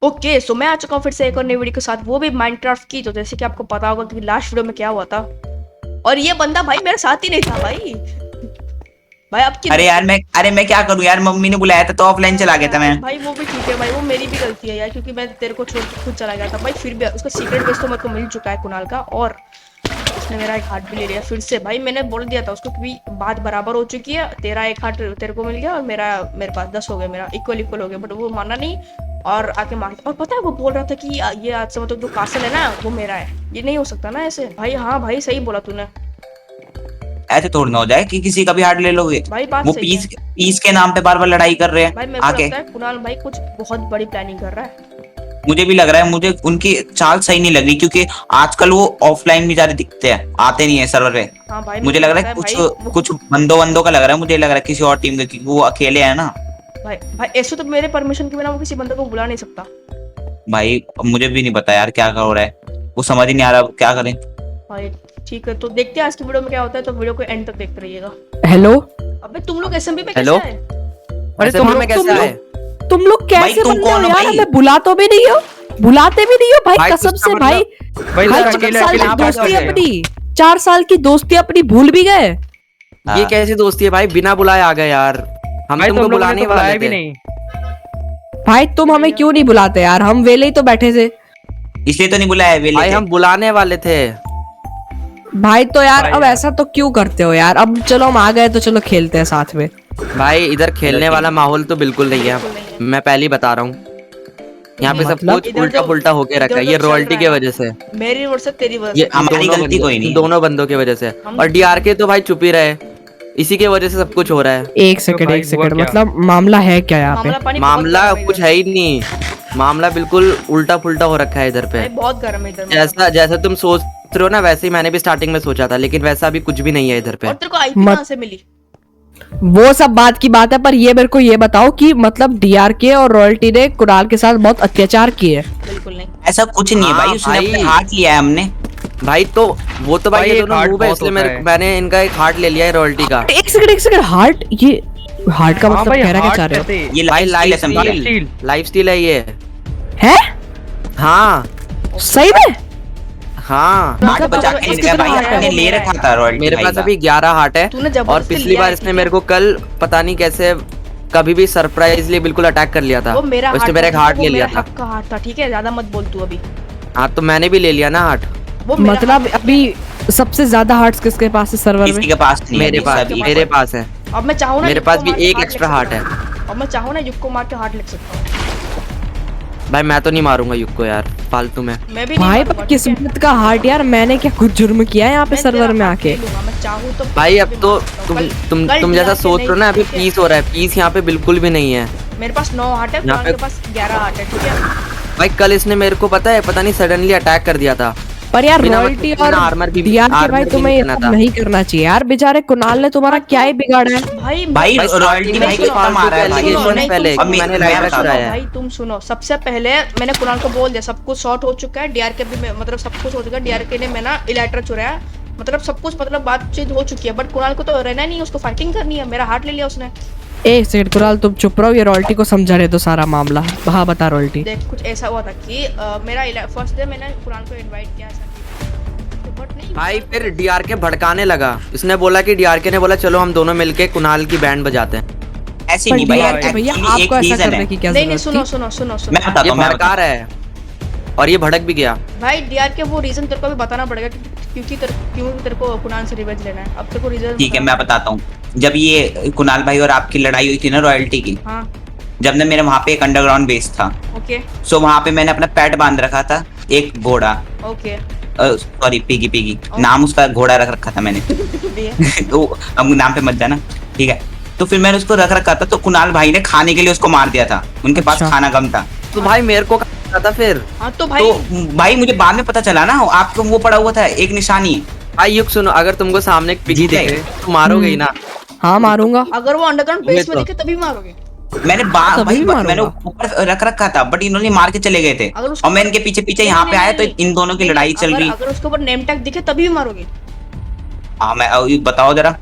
Okay so मैं आ चुका हूँ फिर से एक और नई वीडियो के साथ, वो भी माइनक्राफ्ट की। तो जैसे कि आपको पता होगा कि लास्ट वीडियो में क्या हुआ था, और ये बंदा भाई मेरे साथ ही नहीं था भाई। भाई आपकी अरे मैं क्या करूं यार, मम्मी ने बुलाया था तो ऑफलाइन चला गया था मैं। भाई वो भी ठीक है भाई, वो मेरी भी गलती है यार, क्योंकि मैं तेरे को छोड़ के खुद चला गया था भाई। फिर भी उसका सीक्रेट बेस तो मेरे को मिल चुका है कुणाल का, और उसने मेरा एक हार्ट भी ले लिया फिर से। भाई मैंने बोल दिया था उसको कि बात बराबर हो चुकी है, तेरा एक हार्ट तेरे को मिल गया और मेरे पास 10 हो गए, मेरा इक्वल इक्वल हो गया। बट वो माना नहीं और आके मांग, और पता है वो बोल रहा था कि ये आज से मतलब जो कासल है ना वो मेरा है। ये नहीं हो सकता ना ऐसे भाई। हाँ भाई सही बोला तूने। ऐसे थोड़ी ना हो जाए कि किसी का भी हार्ट ले लोगे। भाई बात वो सही है पीस के नाम पे बार बार लड़ाई कर रहे भाई। हैं मेरे को आके। लगता है कुणाल भाई कुछ बहुत बड़ी प्लानिंग कर रहा है। मुझे भी लग रहा है, मुझे उनकी चाल सही नहीं लग रही, क्योंकि आजकल वो ऑफलाइन भी ज्यादा दिखते हैं, आते नहीं है सर्वर पे। हाँ भाई मुझे लग रहा है कुछ बंदों का लग रहा है, मुझे लग रहा है किसी और टीम का, क्योंकि वो अकेले है ना। भाई भाई ऐसे तो मेरे परमिशन के बिना वो किसी बंदे को बुला नहीं सकता। भाई मुझे भी नहीं पता यार क्या हो रहा है, वो समझ ही नहीं आ रहा क्या करें। भाई ठीक है, तो देखते हैं आज की वीडियो में क्या होता है, तो वीडियो को एंड तक देखते रहिएगा। हेलो। अबे तुम लोग एसएमबी में हेलो? कैसे आए? अरे तुम लोग भाई कैसे तुम बंदे हो कौन हो यार? भाई? हमें बुला तो भी नहीं हो, बुलाते भी नहीं हो भाई, कसम से भाई। भाई भाई 4 साल की दोस्ती अपनी, 4 साल की दोस्ती अपनी भूल भी गए। ये कैसी दोस्ती है भाई, बिना बुलाए आ गए यार। हम तुमको बुलाने वाले थे। भाई तुम हमें क्यों नहीं बुलाते यार? हम वेले ही तो बैठे थे। इसलिए तो नहीं बुलाया वेले भाई थे। हम बुलाने वाले थे भाई तो यार अब ऐसा तो क्यों करते हो यार? अब चलो हम आ गए तो चलो खेलते हैं साथ में। भाई। इधर खेलने वाला माहौल तो बिल्कुल नहीं है, मैं पहले ही बता रहा हूँ। यहाँ पे सब मतलब? कुछ उल्टा पुल्टा होके रखा है, ये रॉयल्टी की वजह से। मेरी ओर से तेरी वजह ये से। हमारी गलती कोई नहीं है। दोनों बंदों की वजह से। और डीआरके तो भाई चुप ही रहे, इसी की वजह से सब कुछ हो रहा है। एक सेकंड मतलब मामला है क्या यहाँ पे? पानी मामला कुछ है ही नहीं, मामला बिल्कुल उल्टा पुल्टा हो रखा है इधर पे। बहुत गर्म है इधर। जैसा जैसा तुम सोच रहे हो ना, वैसे ही मैंने भी स्टार्टिंग में सोचा था, लेकिन वैसा भी कुछ भी नहीं है इधर पे। और तेरे को आईपी कहाँ से मिली? वो सब बात की बात है, पर ये मेरे को ये बताओ कि मतलब डीआरके और रॉयल्टी ने कुणाल के साथ बहुत अत्याचार किए। बिल्कुल नहीं, ऐसा कुछ नहीं है भाई, हाँ, उसने भाई। अपने हाथ लिया है हमने। भाई तो वो तो भाई ये दोनों मूव है, इसलिए मैंने इनका एक हार्ट ले लिया है रॉयल्टी का। एक सेकंड हार्ट, ये हार्ट का मतलब कह रहा क्या चाह रहे हो? ये भाई लाइफ स्टील है ये। है? हाँ सही में? हाँ हार्ट बचा के ले गया भाई, हमने ले रखा था रॉयल्टी मेरे भाई पास का। अभी 11 हार्ट है। तूने जबरदस्ती और पिछली लिया बार है, इसने ठीक मेरे को कल पता नहीं कैसे कभी भी सरप्राइजली बिल्कुल अटैक कर लिया था। वो मेरा उसने हार्ट मेरा एक था, हार्ट वो ले लिया मेरा था। हक का हार्ट था, ठीक है ज्यादा मत बोल तू अभी। हाँ तो मैंने भी ले लिया ना हार्ट। वो मेरा मतलब अभी सबसे ज्यादा हार्ट्स किसके पास है सर्वर में? किसी के पास नहीं है, मेरे पास है। अब मैं चाहूँ ना मेरे युग को पास भी मार के एक हार्ट एक्स्ट्रा ले हार्ट सकता है। हूँ। अब मैं चाहूँ ना युग को मार के हार्ट लिख सकता हूँ। भाई मैं तो नहीं मारूंगा युग को यार, फालतू में। मैं भी भाई नहीं पर किस्मत का हार्ट यार, मैंने क्या कुछ जुर्म किया है यहाँ पे सर्वर में आके? मैं चाहूँ तो भाई अब तो तुम जैसा सोच रहे हो ना, अभी पीस हो रहा है। पीस यहाँ पे बिल्कुल भी नहीं है। मेरे पास 9 हार्ट है, कुणाल के पास 11 हार्ट है, ठीक है। भाई कल इसने मेरे को पता नहीं सडनली अटैक कर दिया था। पर यार बिना रॉयल्टी मतलब और बिना आर्मर भी डीआरके भाई तुम्हें ये करना सब था। नहीं करना चाहिए यार। बेचारे कुणाल ने तुम्हारा क्या ही बिगाड़ा है? भाई रॉयल्टी भाई को कम आ रहा है भाई। पहले अब मैंने मैं लाइव बता रखा है। भाई तुम सुनो, सबसे पहले मैंने कुणाल को बोल दिया सब कुछ शॉर्ट हो चुका है, डीआरके भी मतलब सब कुछ हो चुका है। डीआरके ने मैं ना इलेक्ट्रा चुराया, मतलब सब कुछ मतलब बातचीत हो चुकी है। बट कुणाल को तो रहना नहीं है, उसको फाइटिंग करनी है। मेरा हार्ट ले लिया उसने। एक सेकंड कुणाल तुम चुप रहो, ये रॉयल्टी को समझा रहे तो सारा मामला। हाँ बता रॉयल्टी। देख कुछ ऐसा हुआ था कि मेरा फर्स्ट डे मैंने कुणाल को इनवाइट किया था, बट नहीं भाई फिर डीआरके भड़काने लगा। इसने बोला कि डीआरके ने बोला चलो हम दोनों मिलके कुणाल की बैंड बजाते हैं। ऐसे नहीं भाई, भैया एक्चुअली एक आपको ऐसा रीजन करने है। की क्या नहीं नहीं, जरूरत सुनो थी? सुनो सुनो सुनो मैं बताता ये हूँ, मैं भड़का रहा है और ये भड़क भी गया। भाई डीआरके वो रीजन तेरे को भी बताना पड़ेगा क्योंकि क्यों तेरे को कुणाल से रिवेंज लेना है। अब तेरे को रीजन ठीक है मैं बताता हूँ। जब ये कुणाल भाई और आपकी लड़ाई हुई थी ना रॉयल्टी की, हाँ जब ना मेरे वहाँ पे एक अंडरग्राउंड बेस था, ओके सो वहाँ पे मैंने अपना पेट बांध रखा था, एक घोड़ा। ओके सॉरी पिगी नाम उसका घोड़ा रख रखा था मैंने। तो अब नाम पे मत जाना, ठीक है। तो फिर मैंने उसको रख रखा था, तो कुणाल भाई ने खाने के लिए उसको मार दिया था, उनके पास अच्छा। खाना कम था। तो भाई मेरे को कहा था फिर। हाँ तो भाई तो भाई मुझे बाद में पता चला ना, आपको वो पड़ा हुआ था एक निशानी। भाई युग सुनो, अगर तुमको सामने एक पिगी जीते। दिखे तो मारोगे ही ना। हाँ मारूंगा। अगर वो अंडरग्राउंड बेस में तो। दिखे तभी मारोगे। मैंने तभी भी मैंने मारूंगा। ऊपर रख रखा था, बट इन्होंने मार के चले गए थे। अगर उसको और मैं इनके पीछे पीछे यहाँ पे आया तो इन दोनों की लड़ाई चल रही। अगर उसके ऊपर नेम टैग दिखे तभी भी मारोगे। हाँ मैं बताओ जरा।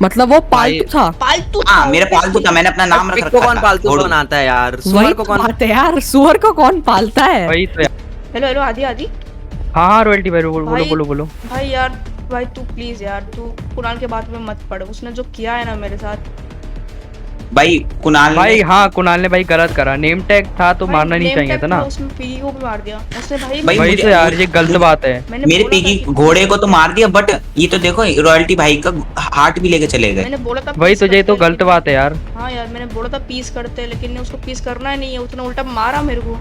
मतलब वो पालतू था। पालतू हाँ था, मेरा obviously। पालतू था, मैंने अपना नाम रख पिग को रखा कौन था पालतू घोड़ू। बनाता है यार? वही सुअर को तो कौन? बात है यार, सुअर को कौन पालता है? वही तो यार। हेलो हेलो आदि आदि हाँ हाँ रॉयल्टी भाई बोलो भाई- बोलो बोलो। भाई यार, भाई तू प्लीज यार, तू कुणाल के बात में मत पड़। उसने जो किया है ना मेरे साथ, भाई कुणाल भाई ने हाँ कुणाल ने भाई गलत करा, नेम टैग था तो भाई मारना नहीं name चाहिए tag था ना। तो उसमें पीगी को भी मार दिया उसने भाई। भाई वही मुझे- तो यार ये गलत बात है। मैंने मेरे बोला पीगी था कि- घोड़े को तो मार दिया, बट ये तो देखो रॉयल्टी भाई का हार्ट भी लेके चले गए। मैंने बोला था वही peace तो ये तो करते, गलत लेकिन- बात है यार। हाँ यार मैंने बोला था पीस करते, लेकिन उसको पीस करना ही नहीं है, उसने उल्टा मारा मेरे को।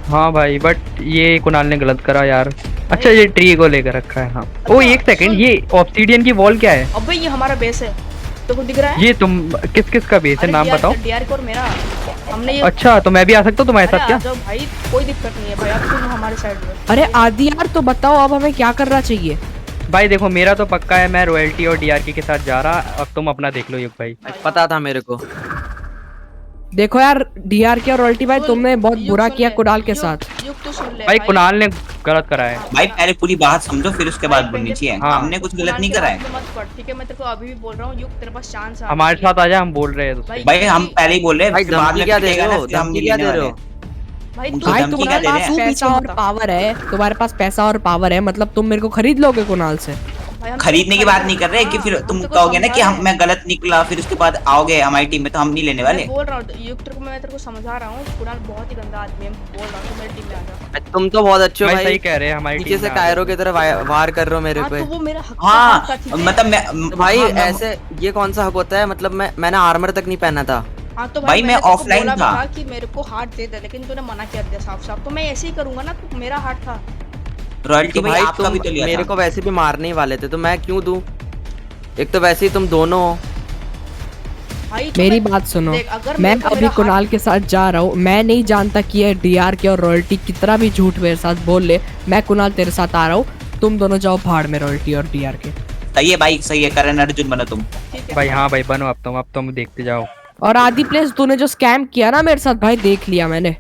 हाँ भाई बट ये कुणाल ने गलत करा यार। अच्छा ये ट्री को लेकर रखा है। हाँ ओ एक सेकंड, ये ऑब्सीडियन की वॉल क्या है? अबे ये हमारा बेस है, तो दिख रहा है? ये तुम किस किस का बेस है, नाम बताओ। डीआर और मेरा, हमने ये अच्छा तो मैं भी आ सकता हूँ तुम्हारे अरे साथ क्या? आ जाओ भाई, कोई दिक्कत नहीं है भाई, अब तुम हमारे साइड में। अरे आदि यार तो बताओ अब हमें क्या करना चाहिए? भाई देखो मेरा तो पक्का है, मैं रॉयल्टी और डीआरके के साथ जा रहा। अब तुम अपना देख लो युग भाई। पता था मेरे को। देखो यार डीआरके और रॉयल्टी भाई सुन, तुमने बहुत युग बुरा सुन किया ले, कुणाल के युग- साथ। युग तो सुन ले भाई कुणाल ने गलत करा है। भाई पहले पूरी बात समझो, फिर उसके बाद बोलनी चाहिए। हाँ। हमने कुछ गलत नहीं करा है मत पढ़, ठीक है? मैं तेरे को अभी भी बोल रहा हूँ, युग तेरे पास चांस है हमारे साथ आजा, हम बोल रहे हैं उससे। भाई। हम पहले ही बोल रहे हैं, भाई फिर बाद धमकी में क्या दे पिटेगा रहे ना, हो? फिर हम धमकी नहीं क्या लेने दे रहे वाले हो? भाई उनको तू भाई धमकी क्या तुम्हारे दे रहे पास हैं? पैसा और पावर है, तुम्हारे पास पैसा और पावर है, मतलब तुम मेरे को खरीद लोगे कुणाल से? भाई, हम खरीदने की बात नहीं कर रहे कि फिर तुम कहोगे ना कि हम मैं गलत निकला, फिर उसके बाद आओगे हमारी टीम में, तो हम नहीं लेने वाले। मैं बोल रहा हूँ युग, तेरे को मैं तेरे को समझा रहा हूँ, कुणाल बहुत ही गंदा आदमी है, बोल रहा हूँ तो मेरी टीम में आ जा। तुम तो बहुत अच्छे हो भाई सही भाई, कह रहे हैं, हमारी नीचे टीम से में आ कायरो की तरह वार कर रहे हो मेरे हाँ पे। तो वो मेरा हक हाँ था, ठीक है? मतलब तो भाई हाँ, मैं- ऐसे ये कौन सा हक होता है? मतलब मैंने आर्मर तक नहीं पहना था। हाँ तो भाई, मैं मैंने तेरे को offline बोला भी था। कि मेरे को हार्ट दे दे, लेकिन तूने मना कर दिया साफ साफ। तो मैं ऐसे ही करूंगा ना, तो मेरा हार्ट था। रॉयल्टी तो भाई भाई आपका तुम भी तो लिया मेरे था। को वैसे भी मारने ही वाले थे, तो मैं क्यों दूं? एक तो वैसे ही तुम दोनों हो। भाई तो मेरी मैं- बात सुनो, देख, अगर मैं मेरे को अभी मेरा कुणाल के साथ जा रहा हूँ, मैं नहीं जानता कि ये डीआरके और रॉयल्टी कितना भी झूठ मेरे साथ बोल ले, मैं कुणाल तेरे साथ आ रहा हूँ, तुम दोनों जाओ भाड़ में, रॉयल्टी और डीआरके। सही है भाई, सही है, करण अर्जुन बनो तुम। ठीक है भाई हाँ भाई बनो, अब तुम देखते जाओ। और आदि प्लेस तूने जो स्कैम किया ना मेरे साथ भाई, देख लिया मैंने।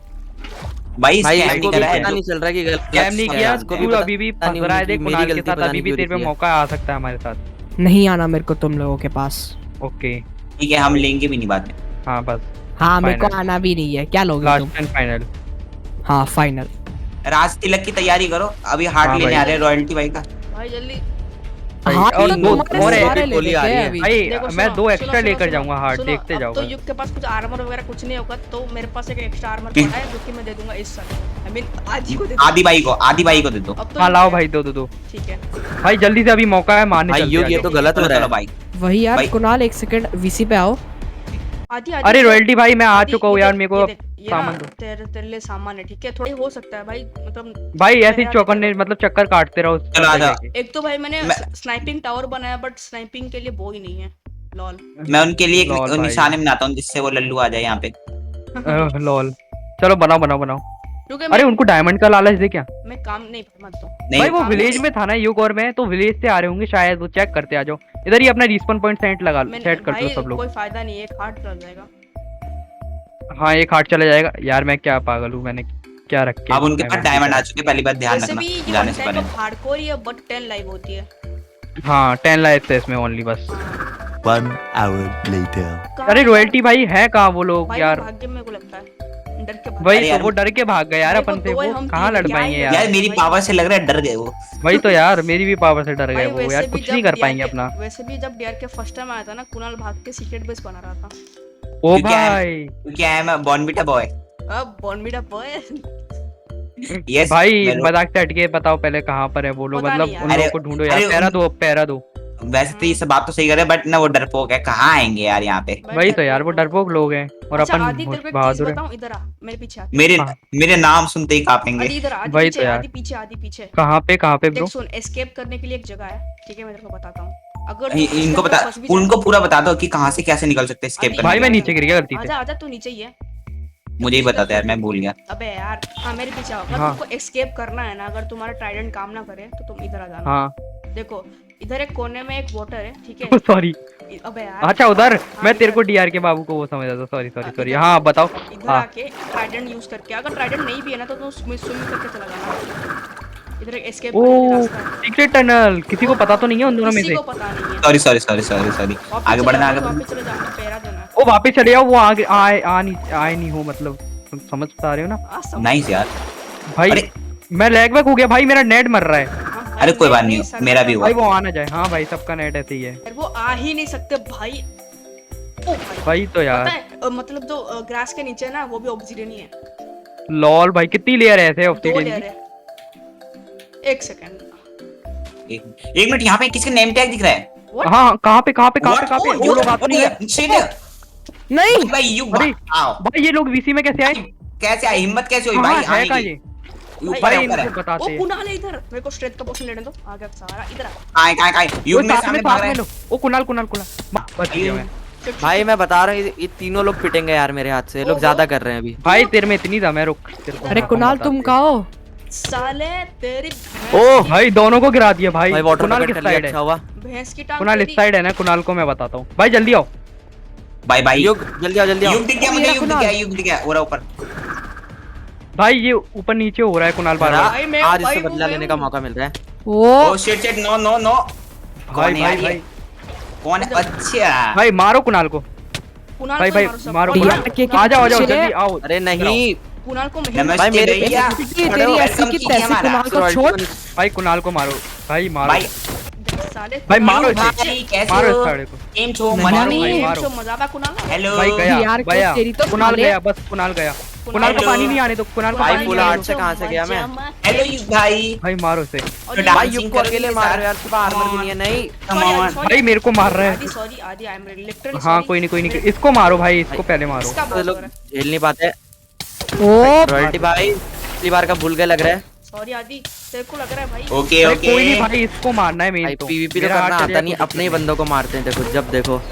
भाई भाई स्कैम इसको नहीं भी करा पता है। नहीं चल रहा कि गलत स्कैम नहीं किया, इसको तू पता अभी भी नहीं फंस रहा है, देख मेरी कुणाल के गलती साथ पता अभी नहीं भी क्यों तेरे पे लिखी है। मौका आ सकता है हमारे साथ। नहीं आना मेरे को तुम लोगों के पास। ओके ठीक है, हम लेंगे भी नहीं बाद में। हाँ बस हाँ मेरे को Final. आना भी नहीं है, क्या लोगे तुम? Last and final. हाँ फाइनल। राज तिलक की तैयारी करो, अभी हार्ट हाँ लेने भाई। आ रहे हैं रॉयल्टी भाई का। भाई जल्दी भाई, हाँ और तो दो तुम्हारे और है, सारे ले गोली लेते आ रही हैं है। अभी। भाई देखो, मैं सुनो, दो सुनो, एक्स्ट्रा सुनो, लेकर सुनो, जाऊंगा हार्ट, सुनो, देखते अब जाओ तो बस। युग के पास कुछ आर्मर वगैरह कुछ नहीं होगा, तो मेरे पास एक एक्स्ट्रा आर्मर पड़ा है जो कि मैं दे दूंगा इस साल। आई मीन आज ही को दे दूंगा। आदि भाई को दे दो। अब तो हाँ युग लाओ है। भाई दो। ठीक है भाई जल्दी से अभी मौका है, मारने भाई चलते युग हैं ये आगे। तो गलत हो चलो रहा चलो है। भाई। वही यार भाई- कुणाल, एक सेकंड वीसी पे आओ। आदि अरे रॉयल्टी भाई मैं आ आदि, चुका हूँ ये यार, देख, मेरे को ये देख, ये ना सामान दो। तेरे लिए सामान है, ठीक है? थोड़ा हो सकता है भाई, मतलब भाई ऐसे ही मेरा चौकन्ने देखो। मतलब चक्कर काटते रहो उस चलो, आजा। जगह एक तो भाई मैंने मैं- स्नाइपिंग टावर बनाया, बट स्नाइपिंग के लिए वो ही नहीं है। लॉल के। मैं उनके लिए लॉल एक भाई। निशाने बनाता हूँ जिससे वो लल्लू आ जाए यहाँ पे। लॉल चलो बनाओ। क्योंकि अरे उनको डायमंड का लालच दे क्या? मैं काम नहीं मत दो। नहीं भाई वो काम विलेज नहीं- में था ना युग, और मैं तो विलेज से आ रहे होंगे शायद, वो चेक करते आ जाओ। इधर ही अपना रिस्पॉन पॉइंट सेट कर भाई दो सब लोग। कोई फायदा नहीं है, एक हार्ट चल जाएगा। हाँ एक हार्ट चला जाएगा यार, मैं क्या पागल हूँ, मैंने क्या रख के अब उनके पास डायमंड आ चुके, पहली बात ध्यान वैसे रखना भी ये जाने से टाइप पहले। ऑफ हार्डकोर ही है, बट 10 लाइव होती है। हाँ 10 लाइफ है इसमें ओनली बस। 1 hour later. कहाँ अरे है रॉयल्टी भाई है कहाँ वो लोग भाई? यार? वो भाग्य में को लगता है डर के भाग वही अरे तो यार, वो डर के भाग गए यार भाई, अपन वो से, दो है, वो हम कहाँ तीन लड़ है, पाएंगे क्या यार? यार मेरी भाई- पावर से लग रहा है डर गए वो। वही तो यार मेरी भी पावर से डर गए भाई वो वैसे यार, भी कुछ जब नहीं कर DRK पाएंगे अपना। वैसे भी जब डीआर के फर्स्ट टाइम आया था ना, कुणाल भाग के सीक्रेट बेस बना रहा था। ओ क्योंकि भाई क्योंकि आई एम बॉर्नविटा बॉय। अब बॉर्नविटा बॉय यस भाई मजाक से हटके बताओ पहले कहाँ पर है वो लोग, पता मतलब नहीं यार। उन अरे- लोगों को ढूंढो यार, अरे पैरा दो। वैसे तो ये सब बात तो सही कर रहे हैं, बट ना वो डरपोक है, कहाँ आएंगे यार यहाँ पे। वही तो यार वो डरपोक लोग हैं और अच्छा, अपन आदि तेरे को एक चीज बहादुर हैं। बताऊं, इधर आ मेरे पीछे आ। मेरे हाँ। मेरे नाम सुनते ही कांपेंगे। आदि इधर आ, आदि वही पीछे तो यार। आदि पीछे आदि पीछे। कहाँ पे ब्रो? देख सुन, एस्केप करने के लिए एक जगह है, ठीक है? मैं तेरे को बताता हूँ। अगर इ- इनको बता, उनको पूरा बता दो कि कहाँ से कैसे निकल सकते हैं escape अभी- करने भाई के मैं लिए। नीचे गिर गया गलती से। आजा आजा, तू नीचे ही है। मुझे ही बता दो यार, मैं भूल गया। अबे यार, हाँ मेरे पीछे आओ। अगर हाँ। तुमको एस्केप करना है ना, अगर तुम्हारा ट्राइडेंट काम ना करे तो तुम इधर आ जाना। हाँ देखो इधर एक कोने में एक वाटर है, ठीक है? सॉरी। अबे यार, अच्छा उधर हाँ, मैं तेरे इधर- को डीआर के बाबू को वो समझ रहा था, सॉरी इधर- हाँ बताओ। इधर हाँ आके ट्राइडेंट यूज करके, अगर ट्राइडेंट नहीं भी है ना तो तुम स्विम करके चला जाना। इधर एक एस्केप ओ रास्ता है। सीक्रेट टनल, किसी को पता तो नहीं है उन दोनों में किसी से। को पता नहीं है। Sorry sorry sorry sorry sorry वापस आगे चले बढ़ना जाओ, आगे वापस बढ़ना चले जाओ, पैरा देना है। ओ वापस चले जाओ, वो आगे आए नहीं हो, मतलब तुम समझ पा रहे हो ना समझ- नाइस यार। भाई। अरे। मैं लैग बैक हो गया भाई, मेरा नेट मर रहा है। हाँ भाई, अरे कोई बात नहीं, नहीं, सर, मेरा भी हुआ। भाई वो आ ना जाए। हाँ भाई सबका नेट ऐसे ही है यार, वो आ ही नहीं सकते भाई। ओ भाई भाई। तो यार पता है मतलब जो ग्रास के नीचे है ना, वो भी ऑब्सीडियन ही है। लॉल भाई, कितनी लेयर है ऐसे 2 ऑब्सीडियन लेयर की? है। 1 सेकंड। एक मिनट, यहाँ पे किसका नेम टैग दिख रहा है? हाँ कहाँ पे What? वो लोग आते नहीं है। नहीं भाई यू अरे आओ। भाई ये लोग वीसी में कैसे आए? कैसे आई, हिम्मत कैसे हुई हाँ भाई है आने का की? ये? ऊपर भाई है ऊपर है। इनको बताते ओ हैं। कुणाल है इधर, मेरे को स्ट्रेंथ का पोशन लेने दो। आ गया सारा इधर आ। कहाँ युग ओए, में साथ सामने में भाग साथ रहा में है। लो। ओ कुणाल कुणाल कुणाल बच गया मैं। भाई मैं बता रहा हूँ ये तीनों लोग पिटेंगे यार मेरे हाथ से, ये लोग ज्यादा कर रहे हैं अभी। भाई तेरे में इतनी दम है, रुक तेरे को अरे हम कुणाल बताते तुम हैं। कहाँ हो? साले तेरी ओह भाई दोनों को गिरा दिया भाई। भाई वाटर कुणाल बकेट किस कर लिया, साइड अच्छा है? हुआ। भैंस की टांग कुणाल इस तेरी। साइड है ना, कुणाल को मैं बताता हूँ भाई, जल्दी आओ। बाय बाय युग जल्दी आओ जल्दी आओ। युग दिख गया मुझे, मेरा युग दिख कुणाल। गया, युग दिख गया और ऊपर। भाई ये ऊपर नीचे हो रहा है कुणाल बार बार। भाई मैं आज भाई इससे वो बदला मैं लेने का हूँ। मौका मिल रहा है। Oh oh shit no no no. भाई कौन है भाई यार ये? भाई कौन है? अच्छा भाई मारो कुणाल को। कुणाल भाई को भाई मारो सब। मारो भाई, कुणाल। के आ जाओ पीछे- जल्दी आओ। अरे नहीं कुणाल को मैं नमस्ते भाई, मेरे भैया। तेरी खड़े हो, ऐसी welcome की कीजिए तैसी हमारा। कुणाल को छोड़। भाई कुणाल को मारो। भाई मारो भाई साले भाई मारो युग इसे। भाई कैसे मारो इस हो? साड़े को। गेम छो नहीं, मजा नहीं, नहीं। मारो। मजा बा कुणाल ना। हेलो भाई गया यार, क्यों गया तेरी तो कुणाल साले- गया, बस कुणाल गया। कुणाल को हेलो। पानी नहीं आने दो, कुणाल को भाई, पानी फुल नहीं आने आर्ट से कहाँ से गया मैं? हेलो युग भाई। भाई मारो इसे। और तो ये- डांस- भाई युग को अकेले मार रहे हो यार, सिर्फ आर्मर भी नहीं है। नहीं Come Sorry, on। sorry, भाई मेरे को मार रहा आदि है। सॉरी आदि आई एम लिटरली हाँ कोई नहीं इसको मारो भाई, इसको पहले मारो। इसका तो बहुत लोग हो रहा है। झेल नहीं पाते। ओ रॉयल्टी भाई पिछली बार का भूल गए लग रहा है। सॉरी आदि, तेरे को लग रहा है भाई। ओके अरे ओके। कोई नहीं भाई, इसको मारना है भाई मेन तो। पीवीपी तो मेरा करना हाथ आता चलेगा नहीं, तो अपने ही बंदों को मारते हैं। देखो जब देखो।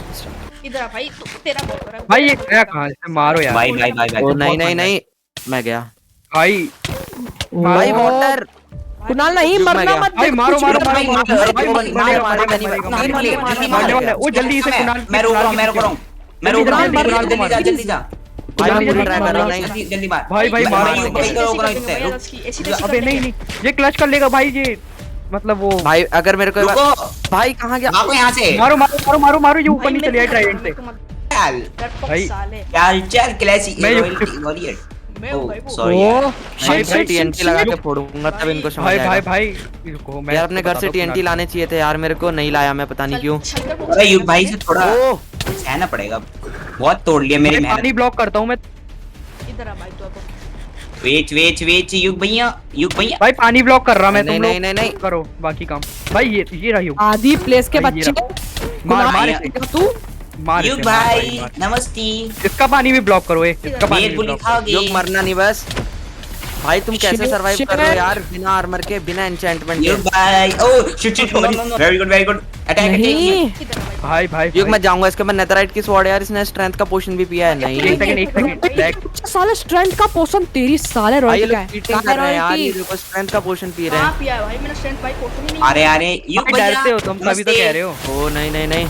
इधर आ भाई, तू तेरा बहुत हो रहा है। भाई ये गया कहाँ? इसे मारो यार। भाई भाई भाई भाई। ओ नहीं नहीं नहीं मैं गया। भाई भाई वाटर कुणाल नहीं युग में मरना गया। मत। भाई मारो मारो मारो भाई, मारो। भाई, भाई भाई, मरेगा, मारो, मरेगा, नहीं, मरेगा, नहीं, मरेगा, नहीं, मरेगा, नहीं, मरने वाला है। ओ जल्दी से कुणाल मैं रोक रहा हूँ मैं रोक रहा हूँ मैं रोक रहा हूँ। जल्दी, जल्दी, जल्दी जा जल्दी, जल्दी जा। भाई जल्दी, पूरी जल्दी, ट्राई कर रहा हूँ। जल्दी, नहीं जल्दी जल्दी मार। भाई, भाई, मारो, भाई, मारो। भाई, ऐसी रोक रहा हूँ, कैसी इससे, कर रुक। देंगे? ऐसी कैसी अबे कर नहीं देंगे? नहीं ये क्लच कर लेगा भाई, ये मतलब वो। भाई अगर मेरे को रुको भाई कहाँ गया? भागो यहाँ से। मारो मारो मारो मारो मारो, ये ऊपर भाई, नहीं मेरे चले को ट्राइडेंट मेरे से। को मत- चल डरपोक भाई। साले। चल चल क्लैसिक मैं वॉरियर। मैं हूँ भाई वो। सॉरी ओ भाई शिट भाई शिट टीएनटी लगा के फोड़ूंगा तब इनको समझ भाई भाई आएगा। भाई रुको, मैं यार अपने इसको घर से बताता हूँ टीएनटी कुणाल। लाने चाहिए थे यार, मेरे को नहीं लाया मैं, पता नहीं क्यों। छलकर को अरे युग भाई से थोड़ा ओह सहना पड़ेगा। बहुत तोड़ लिया मेरी भाई, मेहनत। पानी ब्लॉक करता हूँ मैं। इधर आ भाई तू अब। वेच युग भैया। भाई पानी ब्लॉक कर रहा मैं, नहीं, तुम नहीं, लोग नहीं, नहीं। करो बाकी काम। भाई ये रही हो। आदि प्लेस के भाई, ये बच्चे मार कुणाल इसे। तू मार युग इसे, मार भाई मार। नमस्ते। इसका पानी भी ब्लॉक करो, इसका पानी भेद भी बुली ब्लॉक करो। खाओगे। युग मरना नहीं बस। भाई तुम कैसे Shit, सरवाइव shit. कर रहे हो यार बिना आर्मर के, बिना एन्चेंटमेंट युग के? भाई oh shit know very good attack नहीं इधर आ भाई। भाई भाई युग भाई। मैं जाऊंगा इसके बाद नेथराइट की स्वॉर्ड यार, इसने स्ट्रेंथ का पोशन भी पिया है। नहीं एक सेकंड लैग। साले स्ट्रेंथ का पोषण तेरी साले भाई ये रॉयल का लोग है चीटिंग कर रहे हैं यार, ये देखो स्ट्रेंथ का पोशन पी रहे कहाँ हैं। पिया है भाई? मैंने स्ट्रेंथ भाई पोशन ही नहीं। अरे अरे युग भाई भैया डरते हो तुम, तभी तो कह रहे हो। ओ नहीं नहीं नहीं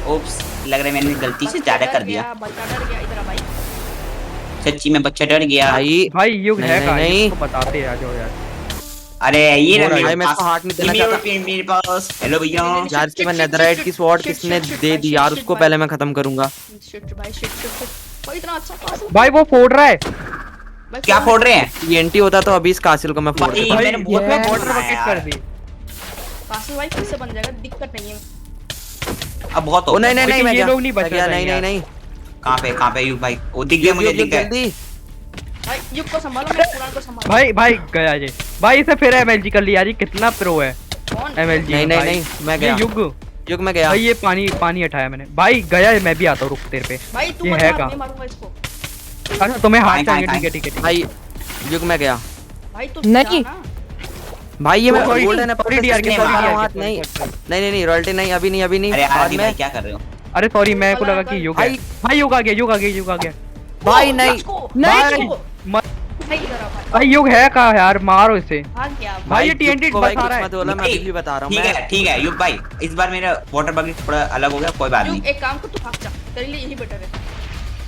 ओप्स लग रहा है मैंने गलती से ज्यादा कर दिया। बच्चा डर गया। इधर आ भाई। सच्ची में बच्चा डर गया। भाई भाई युग नहीं, है नहीं, कहाँ? नहीं। इसको बताते आ जाओ यार। अरे ये बोल रहा रहा भाई मैं इसको हार्ट नहीं देना चाहता। मेरे पास। हेलो भैया। यार इसके बाद नेथराइट की स्वॉर्ड किसने दे दी यार, उसको पहले मैं खत्म करूंगा। शिट भाई शिट। भाई इतना अच्छा पास। भाई वो फोड़ रहा है। भाई क्या फोड़ रहे हैं? टीएनटी होता तो अभी इस कासिल को मैं फोड़ भाई, देता। भाई मैंने बहुत मैं फोड़ वाटर रहा है बकेट यार। कर दी। कासिल भाई फिर से बन जाएगा, दिक्कत नहीं है। अब बहुत ओ हो नहीं नहीं नहीं लेकिन मैं ये गया, लोग नहीं बच मैं गया, रहे नहीं यार। नहीं नहीं। कहाँ पे युग भाई? वो दिख गया मुझे, युग, युग, दिख गया। जल्दी भाई युग को संभालो, मैं कुणाल को संभालो। भाई भाई गया ये। भाई इसे फिर एमएलजी कर लिया जी, कितना प्रो है कौन? एमएलजी। नहीं, नहीं, नहीं, मैं गया। युग युग में गया। भाई ये पानी हटाया मैंने। भाई गया, मैं भी आता हूँ, रुक तेरे पे। भाई तू ये मत है मार, कहाँ? मैं मारूंगा इसको। अच्छा तुम्हें हाथ कहाँ, चाहिए, कहाँ, ठीक है ठीक है ठीक है। भाई युग में गया। भाई तू नहीं। जा ना। भाई ये मैं Sorry, गोल्डन है, sorry, DRK, sorry, मार रहा हूँ DRK, हाथ। नहीं नहीं नहीं रॉयल्टी नहीं, अभी नहीं, अभी नहीं, अरे बाद आदि में। भाई क्या कर रहे हो? अरे सॉरी, मैं को लगा कि युग है। भाई- भाई युग आ गया, युग आ गया, युग आ गया। भाई नहीं इसको। भाई इसको। मत- भाई इधर आ भाई। भाई युग है कहाँ यार? मारो इसे। भाग गया। भाई ये युग TNT को भाई बता कुछ रहा है। मत बोला, मैं अभी भी बता रहा हूँ। मैं ठीक है युग भाई, इस बार मेरा वाटर बकेट थोड़ा अलग हो गया, कोई बात युग नहीं। एक काम कर, तू भाग जा, तेरे लिए यही बेटर है।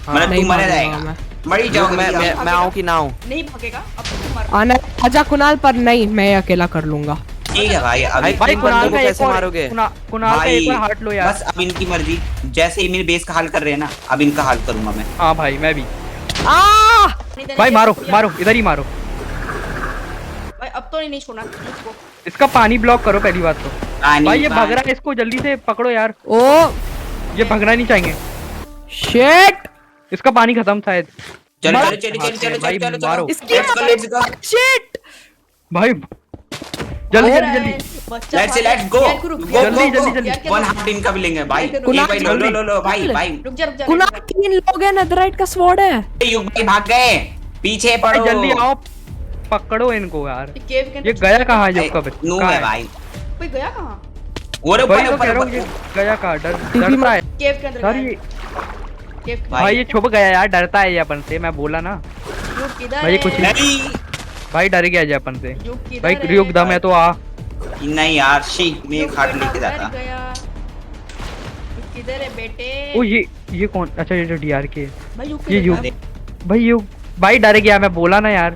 हाँ। मतलब नहीं तू मरा मारूंगा जाएगा। मैं। मरी जाओगे मैं आऊँ कि ना आऊँ? नहीं भागेगा अब तुम मर। आना आजा कुणाल, पर नहीं, मैं अकेला कर लूंगा। ठीक है भाई अभी भाई, कुणाल को एक कैसे और- मारोगे? कुणाल का एक भाई और हार्ट लो यार। बस अब इनकी मर्जी, जैसे ही मेरे बेस का हाल कर रहे हैं ना, अब इनका हाल करूंगा मैं। हाँ भाई मैं भी। नहीं देने भाई के- मारो मारो, इधर ही मारो। भाई अब तो नहीं छोड़ना मुझको। इसका पानी ब्लॉक करो पहली बात तो। पानी, भाई ये पानी। भाग रहा है, इसको जल्दी से पकड़ो यार, ओ ये भगना नहीं चाहिए। शिट, इसका पानी खत्म शायद। चलो मारो। चलो चलो चलो भाई, चलो चलो मारो। चलो लेट्स गो शिट। भाई जल्दी और जल्दी जल्दी। बच्चा लेट्स भागा। लेट्स गो यार, रुक, गो यार, जल्दी, गो जल्दी, गो जल्दी। यार, क्या वन करूं? हार्ट इनका भी लेंगे भाई। यार, ये भाई लो लो लो लो भाई जल्दी। भाई रुक जा कुणाल 3 लोग हैं, नेदरराइट का स्वॉर्ड है। युग भाई भाग गए, पीछे भाई पड़ो। जल्दी आओ, पकड़ो इनको यार। ये केव के अंदर ये गया कहाँ है भाई, युग का बच्चा? नू कहाँ है भाई। कोई गया कहाँ? ओरे भाई ऊपर तो कह रहा हूँ ऊपर ये गया कहाँ? टीवी डरता है केव के अंदर सर गया ये। है। केव के- भाई ये छुप गया यार, डरता है ये अपन से, मैं बोला ना। युग किधर भाई, ये है? कुछ नहीं भाई डर गया ये अपन से। युग किधर भाई है? युग दम है तो आ। नहीं यार शी मैं युग एक हार्ट बेटा लेके उधर जाता। गया। युग किधर है बेटे? ओ ये कौन? अच्छा ये जो डीआर के। भाई युग ये किधर युग है? भाई युग भाई डर गया, मैं बोला ना यार।